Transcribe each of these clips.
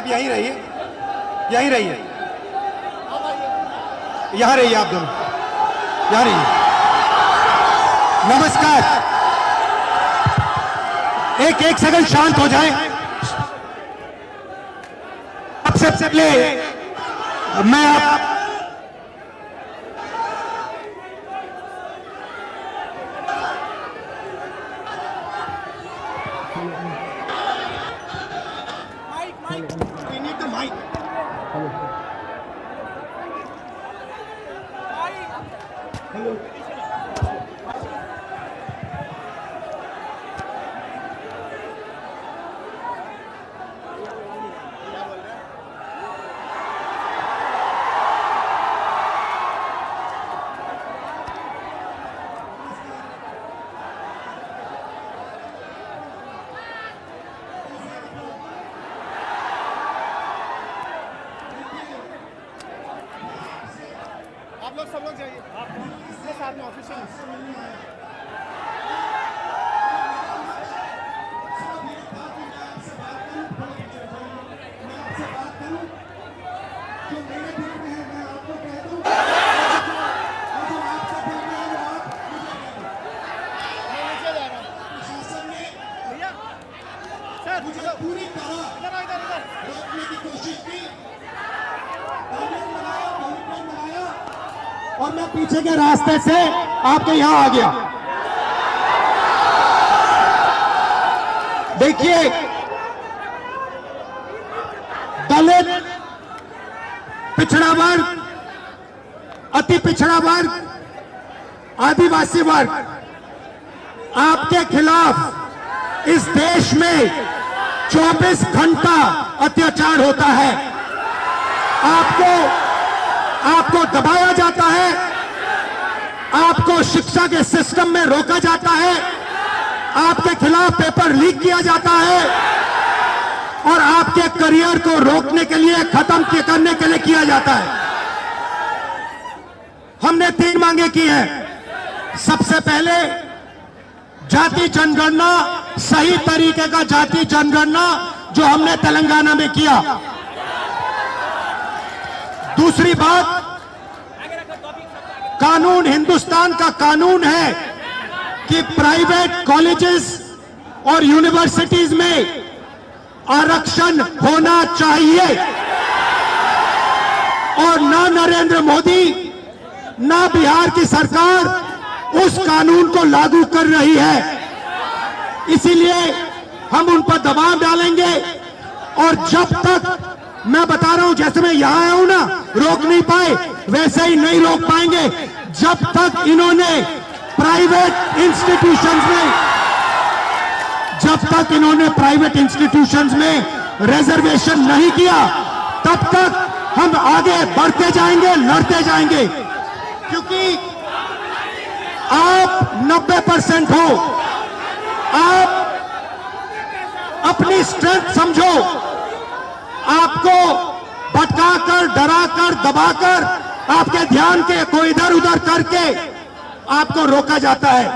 आप यहीं रहिए, यहीं रहिए, यहां रहिए, आप दोनों यहां रहिए। नमस्कार, एक सेकंड शांत हो जाए। सबसे पहले मैं आप We need the mic. Hello. आप लोग सब लोग जाइए, इसके साथ में ऑफिशियल पूरी तरह रोकने की कोशिश की और मैं पीछे के रास्ते से आपके यहां आ गया। देखिए, दलित, पिछड़ा वर्ग, अति पिछड़ा वर्ग, आदिवासी वर्ग, आपके खिलाफ इस देश में 24 घंटा अत्याचार होता है। आपको दबाया जाता है, आपको शिक्षा के सिस्टम में रोका जाता है, आपके खिलाफ पेपर लीक किया जाता है और आपके करियर को रोकने के लिए, खत्म करने के लिए किया जाता है। हमने 3 मांगे की हैं। सबसे पहले जाति जनगणना, सही तरीके का जाति जनगणना जो हमने तेलंगाना में किया। दूसरी बात, कानून, हिंदुस्तान का कानून है कि प्राइवेट कॉलेजेस और यूनिवर्सिटीज में आरक्षण होना चाहिए और ना नरेंद्र मोदी, ना बिहार की सरकार उस कानून को लागू कर रही है। इसीलिए हम उन पर दबाव डालेंगे और जब तक, मैं बता रहा हूं, जैसे मैं यहां आया हूं ना, रोक नहीं पाए, वैसे ही नहीं रोक पाएंगे जब तक इन्होंने प्राइवेट इंस्टीट्यूशंस में रिजर्वेशन नहीं किया, तब तक हम आगे बढ़ते जाएंगे, लड़ते जाएंगे। क्योंकि आप 90% हो, आप अपनी स्ट्रेंथ समझो। आपको भटकाकर, डराकर, दबाकर, आपके ध्यान को इधर उधर करके आपको रोका जाता है।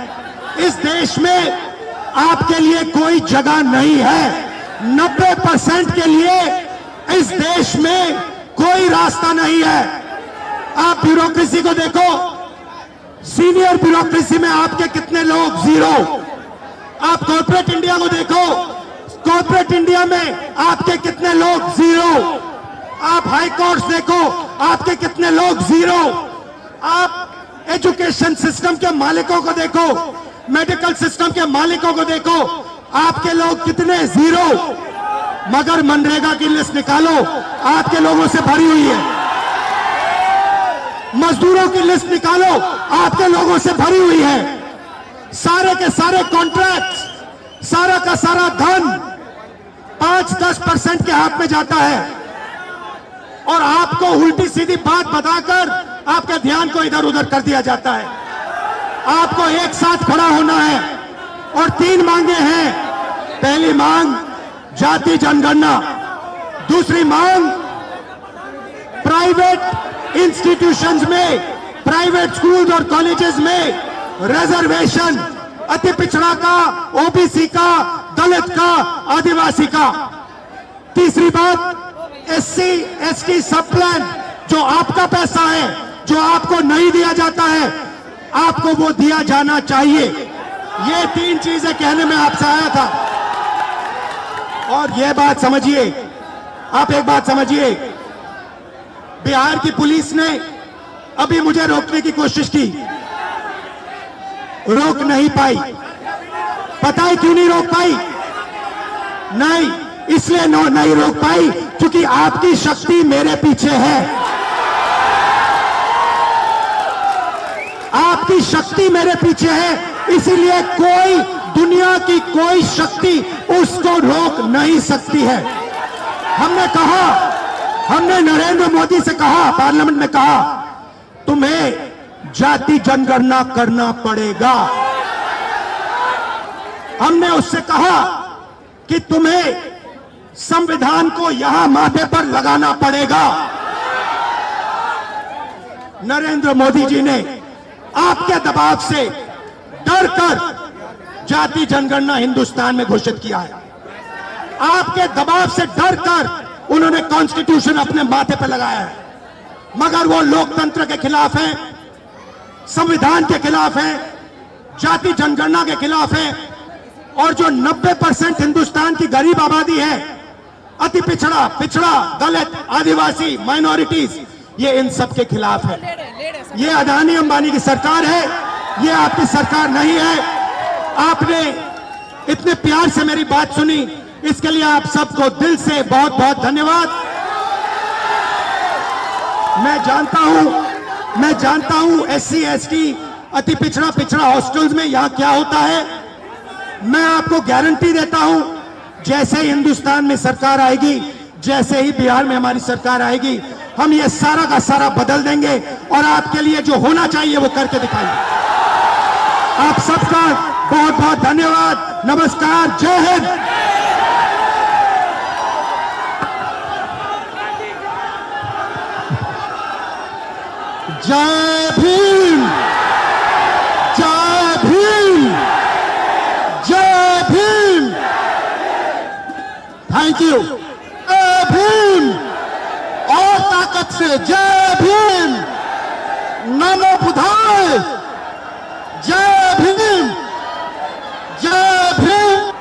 इस देश में आपके लिए कोई जगह नहीं है। 90% के लिए इस देश में कोई रास्ता नहीं है। आप ब्यूरोक्रेसी को देखो, सीनियर ब्यूरोक्रेसी में आपके कितने लोग, 0। आप कॉर्पोरेट इंडिया को देखो, कॉर्पोरेट इंडिया में आपके कितने लोग, 0। आप हाई कोर्ट्स देखो, आपके कितने लोग, 0। आप एजुकेशन सिस्टम के मालिकों को देखो, मेडिकल सिस्टम के मालिकों को देखो, आपके लोग कितने, 0। मगर मनरेगा की लिस्ट निकालो, आपके लोगों से भरी हुई है। मजदूरों की लिस्ट निकालो, आपके लोगों से भरी हुई है। सारे के सारे कॉन्ट्रैक्ट्स, सारा का सारा धन 5-10% के हाथ में जाता है और आपको उल्टी सीधी बात बताकर आपके ध्यान को इधर उधर कर दिया जाता है। आपको एक साथ खड़ा होना है और 3 मांगे हैं। पहली मांग जाति जनगणना, दूसरी मांग प्राइवेट इंस्टीट्यूशंस में, प्राइवेट स्कूल और कॉलेजेस में रिजर्वेशन, अति पिछड़ा का, ओबीसी का, दलित का, आदिवासी का। तीसरी बात, SC ST सब प्लान जो आपका पैसा है, जो आपको नहीं दिया जाता है, आपको वो दिया जाना चाहिए। ये 3 चीजें कहने में आपसे आया था। और ये बात समझिए, आप एक बात समझिए, बिहार की पुलिस ने अभी मुझे रोकने की कोशिश की, रोक नहीं पाई। पता है क्यों नहीं रोक पाई? नहीं, इसलिए नहीं रोक पाई क्योंकि आपकी शक्ति मेरे पीछे है। आपकी शक्ति मेरे पीछे है, इसीलिए कोई, दुनिया की कोई शक्ति उसको रोक नहीं सकती है। हमने कहा, हमने नरेंद्र मोदी से कहा, पार्लियामेंट में कहा, तुम्हें जाति जनगणना करना पड़ेगा। हमने उससे कहा कि तुम्हें संविधान को यहां माथे पर लगाना पड़ेगा। नरेंद्र मोदी जी ने आपके दबाव से डरकर जाति जनगणना हिंदुस्तान में घोषित किया है। आपके दबाव से डरकर उन्होंने कॉन्स्टिट्यूशन अपने माथे पर लगाया है, मगर वो लोकतंत्र के खिलाफ है, संविधान के खिलाफ है, जाति जनगणना के खिलाफ है। और जो 90% हिंदुस्तान की गरीब आबादी है, अति पिछड़ा, दलित, आदिवासी, माइनॉरिटीज, ये इन सब के खिलाफ है। ये अदानी अंबानी की सरकार है, ये आपकी सरकार नहीं है। आपने इतने प्यार से मेरी बात सुनी, इसके लिए आप सबको दिल से बहुत बहुत धन्यवाद। मैं जानता हूं SC ST अति पिछड़ा हॉस्टल्स में यहां क्या होता है। मैं आपको गारंटी देता हूं, जैसे ही हिंदुस्तान में सरकार आएगी, जैसे ही बिहार में हमारी सरकार आएगी, हम ये सारा का सारा बदल देंगे और आपके लिए जो होना चाहिए वो करके दिखाएंगे। आप सबका बहुत बहुत धन्यवाद। नमस्कार, जय हिंद। जय भीम, जय भीम, जय भीम। Thank you. जय भीम, और ताकत से जय भीम। नमो बुद्धाय। जय भीम, जय भीम।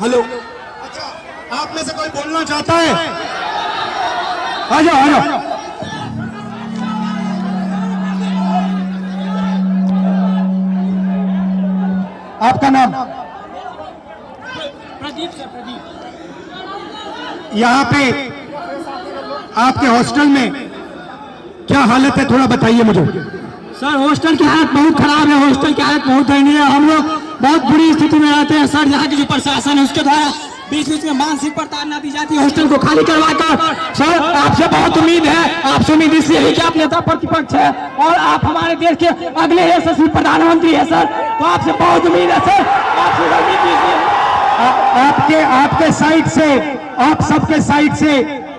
हेलो, अच्छा, आप में से कोई बोलना चाहता है? आ जाओ, आ जाओ। आपका नाम? प्रदीप सर, प्रदीप। यहाँ पे आपके हॉस्टल में क्या हालत है, थोड़ा बताइए मुझे। सर हॉस्टल की हालत बहुत खराब है, हॉस्टल की हालत बहुत दयनीय है। हम लोग बहुत बुरी स्थिति में रहते हैं सर। यहाँ की जो प्रशासन है उसके द्वारा बीच बीच में मानसिक प्रताड़ना दी जाती है हॉस्टल को खाली करवाकर। सर आपसे बहुत उम्मीद है, आपसे उम्मीद इसलिए है कि आप नेता प्रतिपक्ष है और आप हमारे देश के अगले यशस्वी प्रधानमंत्री है सर, तो आपसे बहुत उम्मीद है सर। आपके साइड से, आप सबके साइड से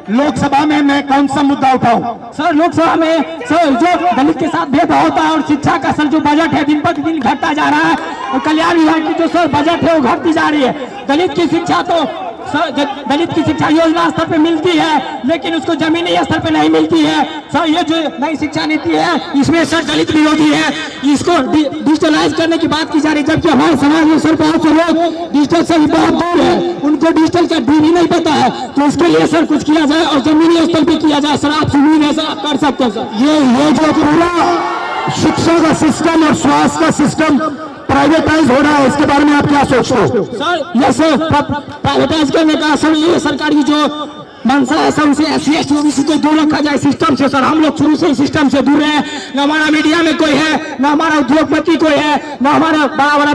लोकसभा में मैं कौन सा मुद्दा उठाऊं? सर लोकसभा में सर जो दलित के साथ भेदभाव होता है और शिक्षा का सर जो बजट है दिन पर दिन घटता जा रहा है और कल्याण विभाग की जो सर बजट है वो घटती जा रही है। दलित की शिक्षा तो सर दलित की शिक्षा योजना स्तर पे मिलती है, लेकिन उसको जमीनी स्तर पे नहीं मिलती है। सर ये जो नई शिक्षा नीति है, इसमें सर दलित विरोधी है, इसको डिजिटलाइज करने की बात की जा रही है, जबकि हमारे समाज में सर बहुत से लोग डिजिटल से बहुत दूर है, उनको डिजिटल का डी भी नहीं पता है। तो इसके लिए सर कुछ किया जाए और जमीनी स्तर पे किया जाए। सर आपसे उम्मीद है सर आप कर सकते हैं। सर ये जो पूरा शिक्षा का सिस्टम और स्वास्थ्य का सिस्टम प्राइवेटाइज हो रहा है, इसके बारे में आप क्या सोचते हो? सर ये सर प्राइवेटाइज करने का सर ये सरकार की जो मंशा है सर, उसे SC ST OBC को दूर रखा जाए सिस्टम से। सर हम लोग शुरू से सिस्टम से दूर है, न हमारा मीडिया में कोई है, न हमारा उद्योगपति कोई है, न हमारा बड़ा बड़ा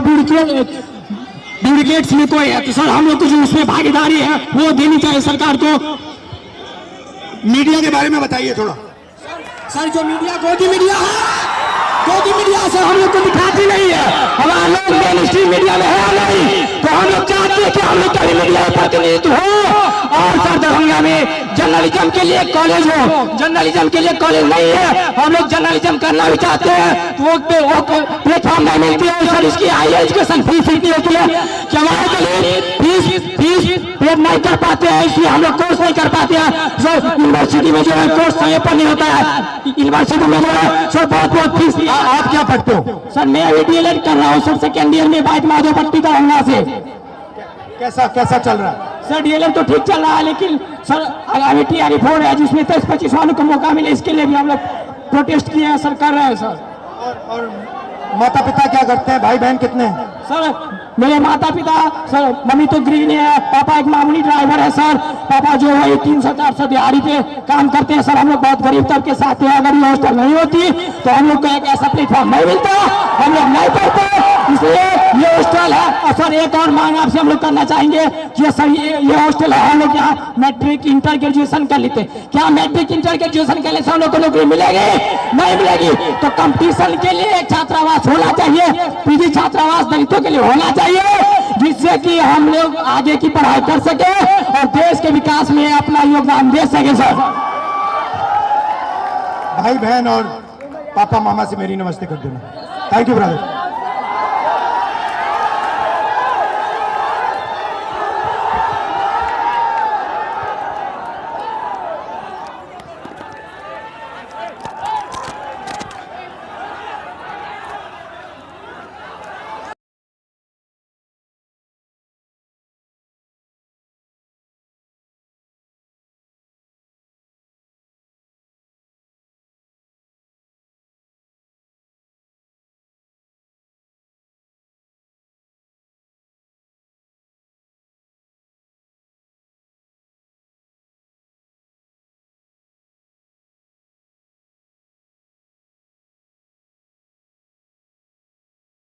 ब्यूरोक्रेट्स में कोई है। तो सर हम लोग को जो उसमें भागीदारी है वो देनी चाहिए सरकार को। मीडिया के बारे में बताइए थोड़ा। सर जो मीडिया गोदी मीडिया है, गोदी मीडिया सर हम लोग को दिखाती नहीं है, हमारा लोग मेन स्ट्रीम मीडिया में है नहीं। तो हम लोग चाहते हैं कि हम लोग का मीडिया प्रतिनिधित्व हो। और सर दरभंगा में जर्नलिज्म के लिए कॉलेज हो, जर्नलिज्म के लिए कॉलेज नहीं है, हम लोग जर्नलिज्म करना भी चाहते हैं, तो वो प्लेटफॉर्म नहीं मिलती है। सर इसकी हायर एजुकेशन फीस इतनी होती है कि हमारे फीस पे नहीं कर पाते हैं, इसलिए हम लोग कोर्स नहीं कर पाते हैं। सर यूनिवर्सिटी में जो है कोर्स समय पर नहीं होता है, यूनिवर्सिटी में जो है सर बहुत फीस। आप क्या पढ़ते हो? सर मैं अभी DLED कर रहा हूँ सर, सेकेंड ईयर में बाइट माधोपट्टी का होना से। कैसा चल रहा है? सर DLED तो ठीक चल रहा है, लेकिन सर आगामी TRE 4 है जिसमें 23-25 वालों को मौका मिले, इसके लिए भी हम लोग प्रोटेस्ट किए हैं, सर कर रहे हैं। सर और माता पिता क्या करते हैं? भाई बहन कितने हैं? सर मेरे माता पिता सर, मम्मी तो गृहिणी है, पापा एक मामूली ड्राइवर है सर। पापा जो है 300-400 दिहाड़ी पे काम करते हैं। सर हम लोग बहुत गरीब तबके से आते हैं, अगर ये हॉस्टल नहीं होती तो हम लोग को एक ऐसा प्लेटफॉर्म नहीं मिलता, हम लोग नहीं पढ़ते, इसलिए ये हॉस्टल है। और सर एक और मांग आपसे हम लोग करना चाहेंगे कि सर ये हॉस्टल है, हम लोग यहाँ मैट्रिक इंटर ग्रेजुएशन कर लेते, क्या मैट्रिक इंटर ग्रेजुएशन के लिए हम लोग को नौकरी मिलेगी? नहीं मिलेगी। तो कंपटीशन के लिए छात्रावास होना चाहिए, PG छात्रावास दलितों के लिए होना चाहिए, जिससे कि हम लोग आगे की पढ़ाई कर सके और देश के विकास में अपना योगदान दे सके। सर भाई बहन और पापा मामा से मेरी नमस्ते कर देना। Thank you brother.